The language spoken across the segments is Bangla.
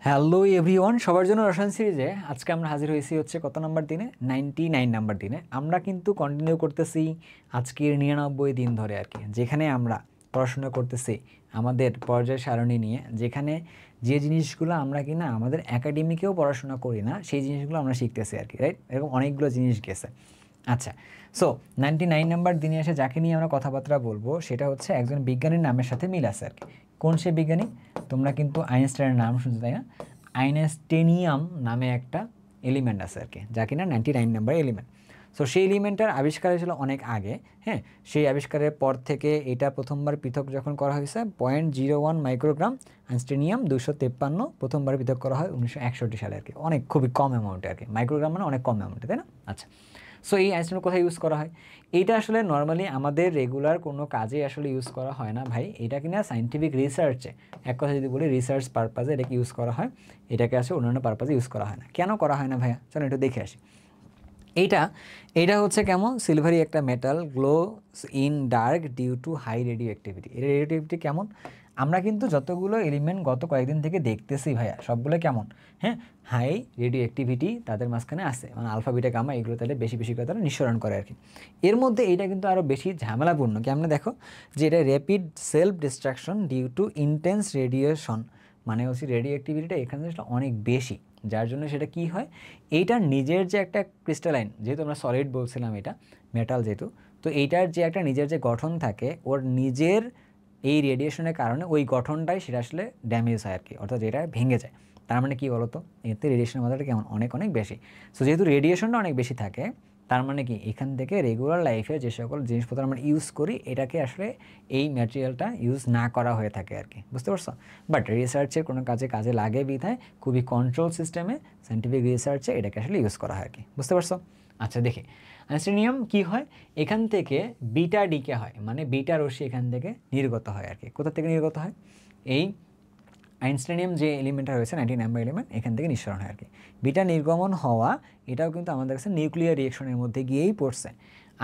হ্যালো এভরিওয়ান, সবার জন্য রসায়ন সিরিজে আজকে আমরা হাজির হয়েছি হচ্ছে কত নাম্বার দিনে? 99 নাম্বার দিনে। আমরা কিন্তু কন্টিনিউ করতেছি আজকের 99 দিন ধরে আর কি, যেখানে আমরা পড়াশোনা করতেছি আমাদের পর্যায় সারণী নিয়ে, যেখানে যে জিনিসগুলো আমরা কিনা আমাদের একাডেমিকেও পড়াশোনা করি না সেই জিনিসগুলো আমরা শিখতেছি আর কি, রাইট? এরকম অনেকগুলো জিনিস গেছে। আচ্ছা, সো 99 নাম্বার দিনে এসে যাকে নিয়ে আমরা কথাবার্তা বলবো সেটা হচ্ছে একজন বিজ্ঞানীর নামের সাথে মিল আছে আর কি। কোন সে বিজ্ঞানী? তোমরা কিন্তু আইনস্টাইনের নাম শুনছো, তাই না? আইনস্টাইনিয়াম নামে একটা এলিমেন্ট আছে আর কি, যা কিনা 99 নাম্বার এলিমেন্ট। সো সেই এলিমেন্টটার আবিষ্কার হয়েছিল অনেক আগে। হ্যাঁ, সেই আবিষ্কারের পর থেকে এটা প্রথমবার পৃথক যখন করা হয়েছে 0.01 মাইক্রোগ্রাম আইনস্টাইনিয়াম 253 প্রথমবার পৃথক করা হয় 1961 সালে আর কি। অনেক খুবই কম অ্যামাউন্টে আর কি, মাইক্রোগ্রাম মানে অনেক কম অ্যামাউন্টে, তাই না? আচ্ছা, সো এই আইনস্টাইন কোথায় ইউজ করা হয়? এইটা আসলে নর্মালি আমাদের রেগুলার কোনো কাজে আসলে ইউজ করা হয় না ভাই। এটা কিনা সায়েন্টিফিক রিসার্চে, এক কথা যদি বলি রিসার্চ পারপাজে এটাকে ইউজ করা হয়। এটাকে আসলে অন্যান্য পারপাজে ইউজ করা হয় না। কেন করা হয় না ভাইয়া? চলো একটু দেখে আসি। এইটা হচ্ছে কেমন সিলভারি একটা metal, glows in dark due to high radioactivity. এর রেডিও অ্যাক্টিভিটি কেমন? আমরা কিন্তু যতগুলো এলিমেন্ট গত কয়েকদিন থেকে দেখতেছি ভাইয়া, সবগুলো কেমন? হ্যাঁ, হাই রেডিও অ্যাক্টিভিটি তাদের মাঝখানে আছে, মানে আলফা বিটা গামা এগুলো তাহলে বেশি বেশি করে তারা নিঃসরণ করে আর কি। এর মধ্যে এইটা কিন্তু আরও বেশি ঝামেলাপূর্ণ। কেমন দেখো, যে এটা rapid self destruction due to intense radiation, মানে হচ্ছে রেডিও অ্যাক্টিভিটিটা এখানে অনেক বেশি, যার জন্য সেটা কি হয়, এইটার নিজের যে একটা ক্রিস্টালাইন, যেহেতু আমরা সলিড বলছিলাম এটা মেটাল যেহেতু, তো এইটার যে একটা নিজের যে গঠন থাকে, ওর নিজের এই রেডিয়েশনের কারণে ওই গঠনটাই সেটা আসলে ড্যামেজ হয় আর কি, অর্থাৎ যেটা ভেঙে যায়। তার মানে কি বলতো, এতে রেডিয়েশনের মাত্রাটা কেমন অনেক অনেক বেশি। সো যেহেতু রেডিয়েশনটা অনেক বেশি থাকে, তার মানে কি এখান থেকে রেগুলার লাইফে যে সকল জিনিসপত্র আমরা ইউজ করি এটাকে আসলে এই ম্যাটেরিয়ালটা ইউজ না করা হয়ে থাকে আর কি, বুঝতে পারছো? বাট রিসার্চের কোনো কাজে লাগে বিধায় খুবই কন্ট্রোল সিস্টেমে সায়েন্টিফিক রিসার্চে এটাকে আসলে ইউজ করা হয় আর কি, বুঝতে পারছো? আচ্ছা, দেখি আইনস্টাইনিয়াম কি হয়, এখান থেকে বিটা ডিকে হয়, মানে বিটা রশ্মি এখান থেকে নির্গত হয় আর কি। কোথা থেকে নির্গত হয়? এই আইনস্টাইনিয়াম যে এলিমেন্টটা রয়েছে 99 নাম্বার এলিমেন্ট, এখান থেকে নিঃসরণ হয় আর কি। বিটা নির্গমন হওয়া এটাও কিন্তু আমাদের কাছে নিউক্লিয়ার রিয়েকশনের মধ্যে গিয়েই পড়ছে।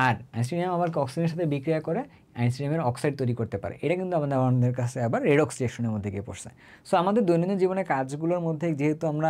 আর আইনস্টাইনিয়াম আবার অক্সিজেনের সাথে বিক্রিয়া করে আইনস্টাইনিয়ামের অক্সাইড তৈরি করতে পারে, এটা কিন্তু আমাদের কাছে আবার রেডক্স রিয়েকশনের মধ্যে গিয়ে পড়ছে। সো আমাদের দৈনন্দিন জীবনের কাজগুলোর মধ্যে যেহেতু আমরা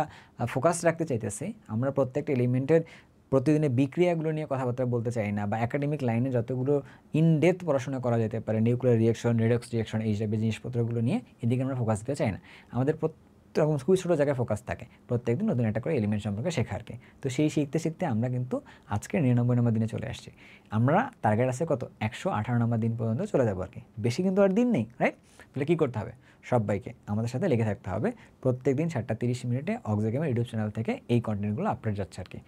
ফোকাস রাখতে চাইতেছি, আমরা প্রত্যেকটা এলিমেন্টের প্রতিদিনের বিক্রিয়াগুলো নিয়ে কথাবার্তা বলতে চাই না, বা একাডেমিক লাইনে যতগুলো ইনডেপথ পড়াশোনা করা যেতে পারে নিউক্লিয়ার রিয়েকশন, রেডক্স রিয়েকশন, এই হিসাবে জিনিসপত্রগুলো নিয়ে এদিকে আমরা ফোকাস দিতে চাই না। আমাদের প্রত্যেক খুবই ছোটো জায়গায় ফোকাস থাকে, প্রত্যেকদিন নতুন একটা করে এলিমেন্ট সম্পর্কে শেখা আর কি। তো সেই শিখতে শিখতে আমরা কিন্তু আজকে 99 নম্বর দিনে চলে আসছি। আমরা টার্গেট আছে কত? 118 নম্বর দিন পর্যন্ত চলে যাবো আর কি, বেশি কিন্তু আর দিন নেই, রাইট? তাহলে কী করতে হবে? সবাইকে আমাদের সাথে লেগে থাকতে হবে। প্রত্যেক দিন 7:30 অক্সিগেমের ইউটিউব চ্যানেল থেকে এই কন্টেন্টগুলো আপলোড যাচ্ছে আর কি।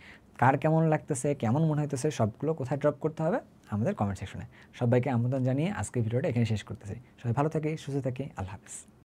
কার কেমন লাগতেছে, কেমন মনে হইতেছে, সবগুলো কোথায় ড্রপ করতে হবে? আমাদের কমেন্ট সেকশনে। সবাইকে আমন্ত্রণ জানিয়ে আজকের ভিডিওটা এখানে শেষ করতেছি। সবাই ভালো থাকে, সুস্থ থাকে, আল্লাহ হাফেজ।